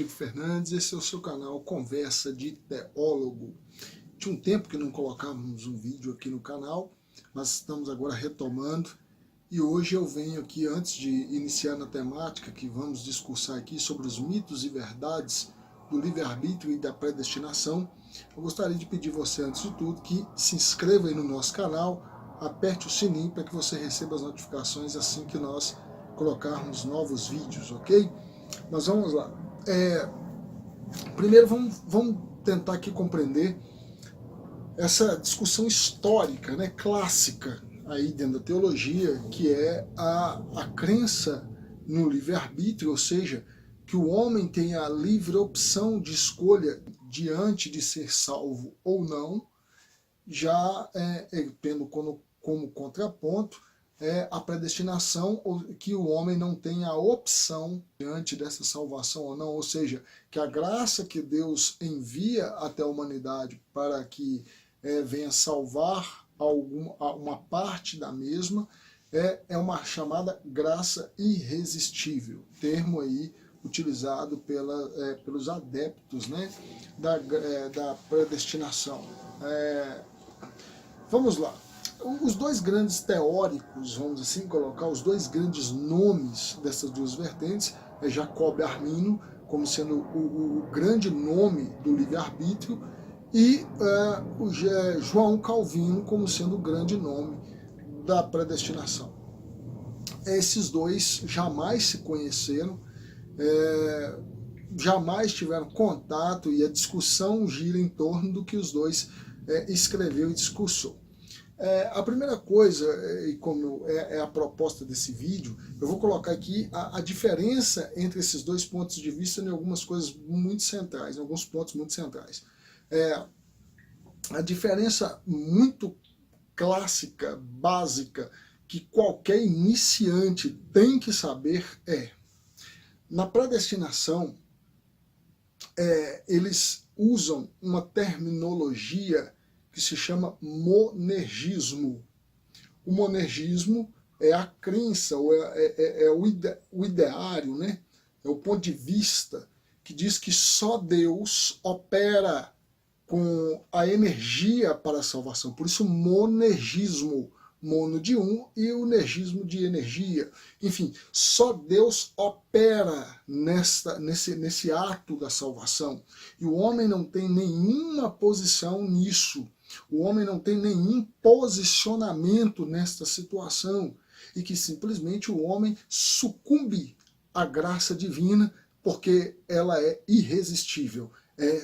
Diego Fernandes, esse é o seu canal Conversa de Teólogo. Tinha um tempo que não colocávamos um vídeo aqui no canal, mas estamos agora retomando. E hoje eu venho aqui, antes de iniciar na temática que vamos discursar aqui sobre os mitos e verdades do livre-arbítrio e da predestinação, eu gostaria de pedir você, antes de tudo, que se inscreva aí no nosso canal, aperte o sininho para que você receba as notificações assim que nós colocarmos novos vídeos, ok? Mas vamos lá. Primeiro vamos tentar aqui compreender essa discussão histórica, né, clássica aí dentro da teologia, que é a crença no livre-arbítrio, ou seja, que o homem tem a livre opção de escolha diante de ser salvo ou não, já tendo como contraponto a predestinação, que o homem não tem a opção diante dessa salvação ou não, ou seja, que a graça que Deus envia até a humanidade para que venha salvar uma parte da mesma, é uma chamada graça irresistível, termo aí utilizado pelos adeptos, né, da predestinação. Vamos lá. Os dois grandes teóricos, vamos assim colocar, os dois grandes nomes dessas duas vertentes é Jacob Arminio, como sendo o grande nome do livre-arbítrio, e o João Calvino como sendo o grande nome da predestinação. Esses dois jamais se conheceram, jamais tiveram contato, e a discussão gira em torno do que os dois escreveu e discursou. A primeira coisa, e como é a proposta desse vídeo, eu vou colocar aqui a diferença entre esses dois pontos de vista em algumas coisas muito centrais, em alguns pontos muito centrais. A diferença muito clássica, básica, que qualquer iniciante tem que saber na predestinação, eles usam uma terminologia que se chama monergismo. O monergismo é a crença, ou o ideário, né? É o ponto de vista que diz que só Deus opera com a energia para a salvação. Por isso, monergismo, mono de um e o nergismo de energia. Enfim, só Deus opera nesse ato da salvação. E o homem não tem nenhuma posição nisso. O homem não tem nenhum posicionamento nesta situação, e que simplesmente o homem sucumbe à graça divina, porque ela é irresistível,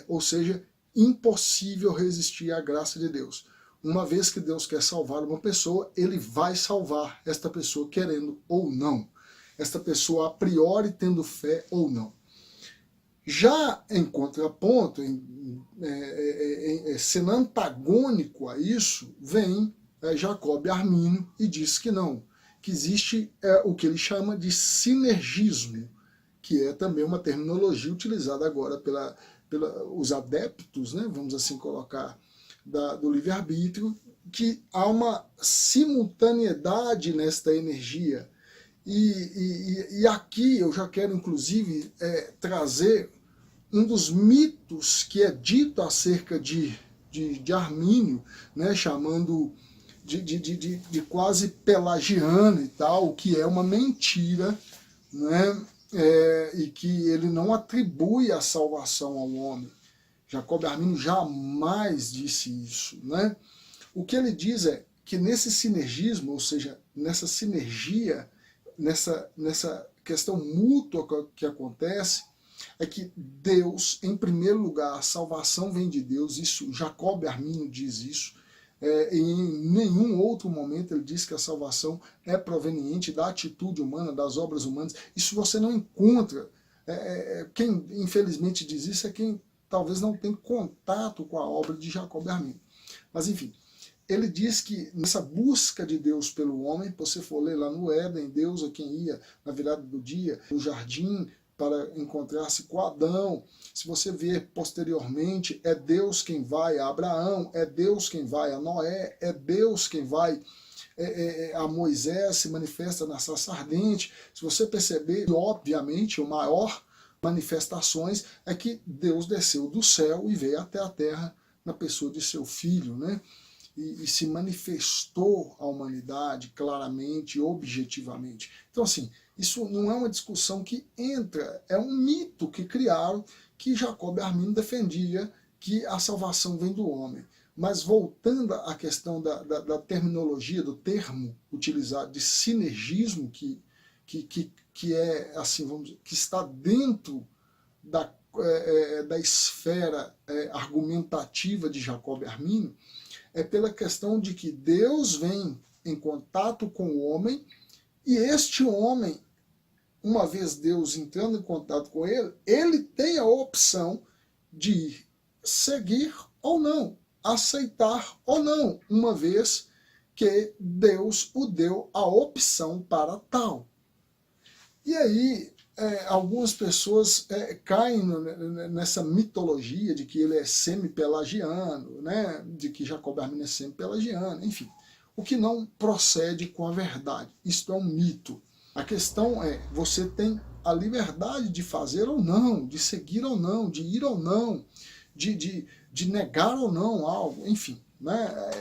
ou seja, impossível resistir à graça de Deus. Uma vez que Deus quer salvar uma pessoa, ele vai salvar esta pessoa querendo ou não, esta pessoa a priori tendo fé ou não. Já em contraponto, sendo antagônico a isso, vem Jacob Arminio e diz que não, que existe o que ele chama de sinergismo, que é também uma terminologia utilizada agora pelos adeptos, né, vamos assim colocar, do livre-arbítrio, que há uma simultaneidade nesta energia. E aqui eu já quero, inclusive, trazer um dos mitos que é dito acerca de Arminio, né, chamando de quase pelagiano e tal, o que é uma mentira, né, e que ele não atribui a salvação ao homem. Jacob Arminio jamais disse isso, né? O que ele diz é que nesse sinergismo, ou seja, nessa sinergia, nessa questão mútua que acontece, é que Deus, em primeiro lugar, a salvação vem de Deus. Isso, Jacob Arminio diz isso. Em nenhum outro momento ele diz que a salvação é proveniente da atitude humana, das obras humanas. Isso você não encontra. Quem infelizmente diz isso é quem talvez não tem contato com a obra de Jacob Arminio. Mas enfim, ele diz que nessa busca de Deus pelo homem, se você for ler lá no Éden, Deus é quem ia na virada do dia, no jardim, para encontrar-se com Adão. Se você ver posteriormente, é Deus quem vai a Abraão, é Deus quem vai a Noé, é Deus quem vai a Moisés, se manifesta na sarça ardente. Se você perceber, obviamente, o maior manifestações é que Deus desceu do céu e veio até a terra na pessoa de seu filho, né? E se manifestou à humanidade claramente, objetivamente. Então, assim, isso não é uma discussão que entra, é um mito que criaram, que Jacob Armino defendia que a salvação vem do homem. Mas voltando à questão da terminologia, do termo utilizado de sinergismo, que é assim, vamos dizer, que está dentro da esfera argumentativa de Jacob Armino, é pela questão de que Deus vem em contato com o homem, e este homem, uma vez Deus entrando em contato com ele, ele tem a opção de seguir ou não, aceitar ou não, uma vez que Deus o deu a opção para tal. E aí, algumas pessoas caem nessa mitologia de que ele é semi-pelagiano, né? De que Jacob Armino é semi-pelagiano, enfim. O que não procede com a verdade. Isto é um mito. A questão é, você tem a liberdade de fazer ou não, de seguir ou não, de ir ou não, de negar ou não algo, enfim. Né?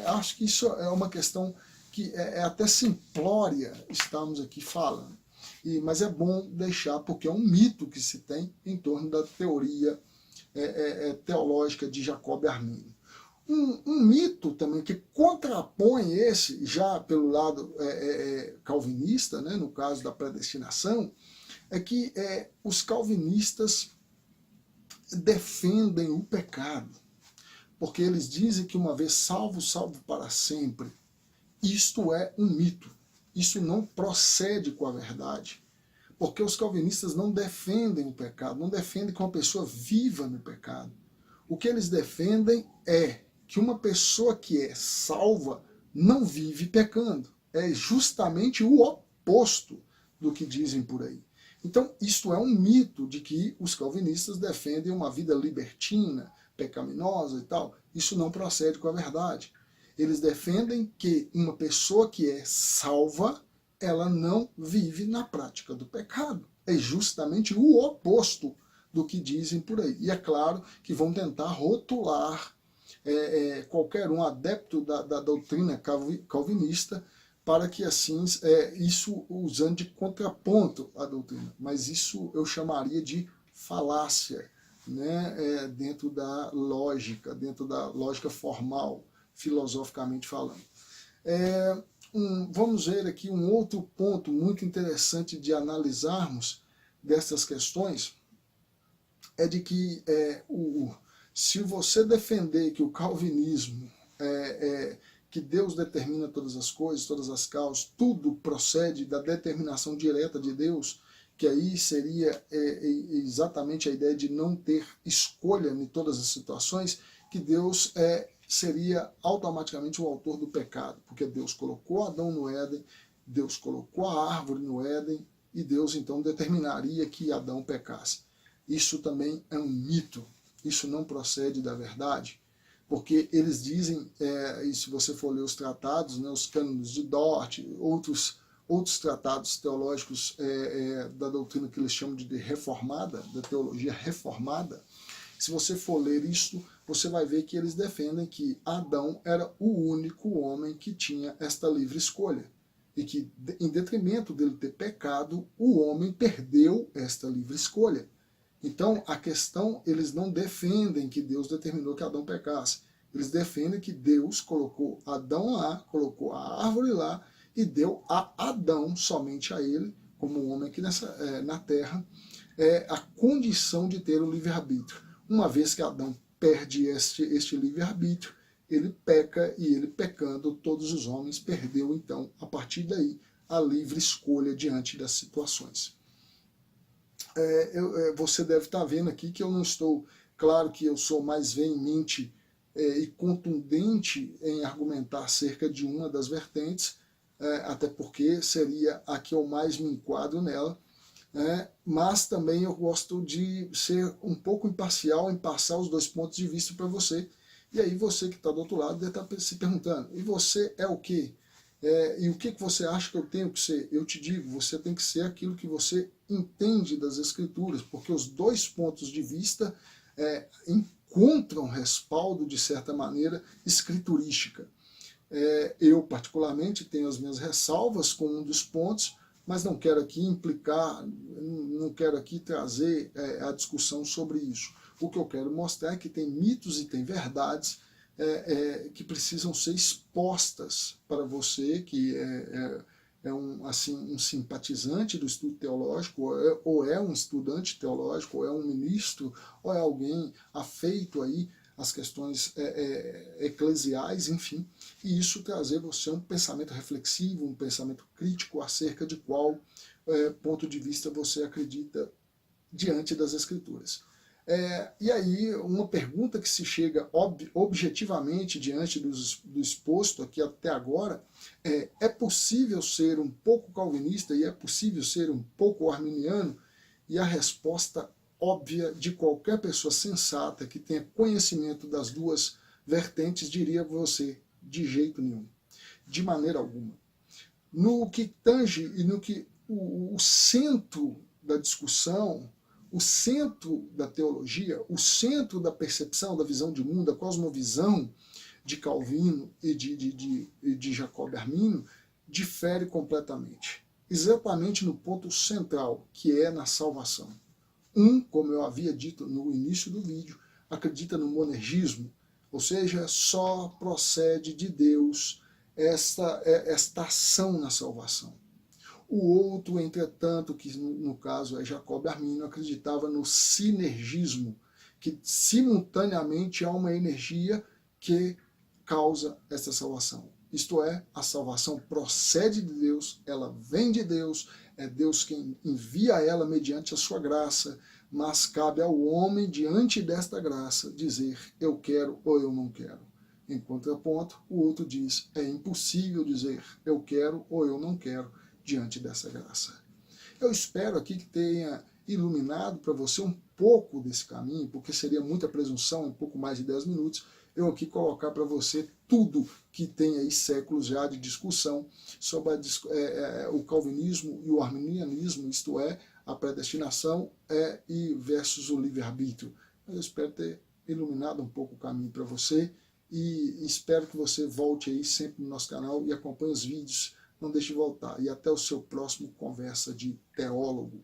Acho que isso é uma questão que é até simplória estamos aqui falando. Mas é bom deixar, porque é um mito que se tem em torno da teoria teológica de Jacob Armino. Um mito também que contrapõe esse, já pelo lado calvinista, né, no caso da predestinação, é que os calvinistas defendem o pecado, porque eles dizem que uma vez salvo, salvo para sempre. Isto é um mito. Isso não procede com a verdade, porque os calvinistas não defendem o pecado, não defendem que uma pessoa viva no pecado. O que eles defendem é que uma pessoa que é salva não vive pecando. É justamente o oposto do que dizem por aí. Então, isto é um mito de que os calvinistas defendem uma vida libertina, pecaminosa e tal. Isso não procede com a verdade. Eles defendem que uma pessoa que é salva, ela não vive na prática do pecado. É justamente o oposto do que dizem por aí. E é claro que vão tentar rotular qualquer um adepto da doutrina calvinista para que assim, isso usando de contraponto à doutrina. Mas isso eu chamaria de falácia, né? Dentro da lógica formal, filosoficamente falando. Vamos ver aqui um outro ponto muito interessante de analisarmos dessas questões, é de que se você defender que o calvinismo, que Deus determina todas as coisas, todas as causas, tudo procede da determinação direta de Deus, que aí seria exatamente a ideia de não ter escolha em todas as situações, que Deus seria automaticamente o autor do pecado, porque Deus colocou Adão no Éden, Deus colocou a árvore no Éden, e Deus então determinaria que Adão pecasse. Isso também é um mito, isso não procede da verdade, porque eles dizem, e se você for ler os tratados, né, os cânones de Dort, outros tratados teológicos da doutrina que eles chamam de reformada, da teologia reformada, se você for ler isso, você vai ver que eles defendem que Adão era o único homem que tinha esta livre escolha. E que, em detrimento dele ter pecado, o homem perdeu esta livre escolha. Então, a questão, eles não defendem que Deus determinou que Adão pecasse. Eles defendem que Deus colocou Adão lá, colocou a árvore lá, e deu a Adão, somente a ele, como um homem aqui na Terra, a condição de ter o livre-arbítrio. Uma vez que Adão perde este livre-arbítrio, ele peca, e ele pecando, todos os homens perdeu, então, a partir daí, a livre escolha diante das situações. Você deve estar vendo aqui que eu não estou, claro que eu sou mais veemente e contundente em argumentar acerca de uma das vertentes, até porque seria a que eu mais me enquadro nela, mas também eu gosto de ser um pouco imparcial em passar os dois pontos de vista para você. E aí você que está do outro lado deve estar se perguntando, e você é o quê? E o que você acha que eu tenho que ser? Eu te digo, você tem que ser aquilo que você entende das Escrituras, porque os dois pontos de vista encontram respaldo, de certa maneira, escriturística. Eu, particularmente, tenho as minhas ressalvas com um dos pontos, mas não quero aqui implicar, não quero aqui trazer a discussão sobre isso. O que eu quero mostrar é que tem mitos e tem verdades que precisam ser expostas para você, que um simpatizante do estudo teológico, ou é um estudante teológico, ou é um ministro, ou é alguém afeito aí às questões eclesiais, enfim, e isso trazer você um pensamento reflexivo, um pensamento crítico acerca de qual ponto de vista você acredita diante das Escrituras. E aí, uma pergunta que se chega objetivamente diante do exposto aqui até agora é possível ser um pouco calvinista e é possível ser um pouco arminiano? E a resposta óbvia de qualquer pessoa sensata que tenha conhecimento das duas vertentes diria a você, de jeito nenhum, de maneira alguma. No que tange e no que o centro da discussão, o centro da teologia, o centro da percepção, da visão de mundo, da cosmovisão de Calvino e de Jacob Arminio, difere completamente. Exatamente no ponto central, que é na salvação. Como eu havia dito no início do vídeo, acredita no monergismo, ou seja, só procede de Deus esta ação na salvação. O outro, entretanto, que no caso é Jacob Arminio, acreditava no sinergismo, que simultaneamente há uma energia que causa esta salvação. Isto é, a salvação procede de Deus, ela vem de Deus, é Deus quem envia ela mediante a sua graça, mas cabe ao homem, diante desta graça, dizer eu quero ou eu não quero. Em contraponto, o outro diz é impossível dizer eu quero ou eu não quero diante dessa graça. Eu espero aqui que tenha iluminado para você um pouco desse caminho, porque seria muita presunção, um pouco mais de 10 minutos, eu aqui colocar para você tudo que tem aí séculos já de discussão sobre o calvinismo e o arminianismo, isto é, a predestinação e versus o livre-arbítrio. Eu espero ter iluminado um pouco o caminho para você e espero que você volte aí sempre no nosso canal e acompanhe os vídeos. Não deixe de voltar. E até o seu próximo Conversa de Teólogo.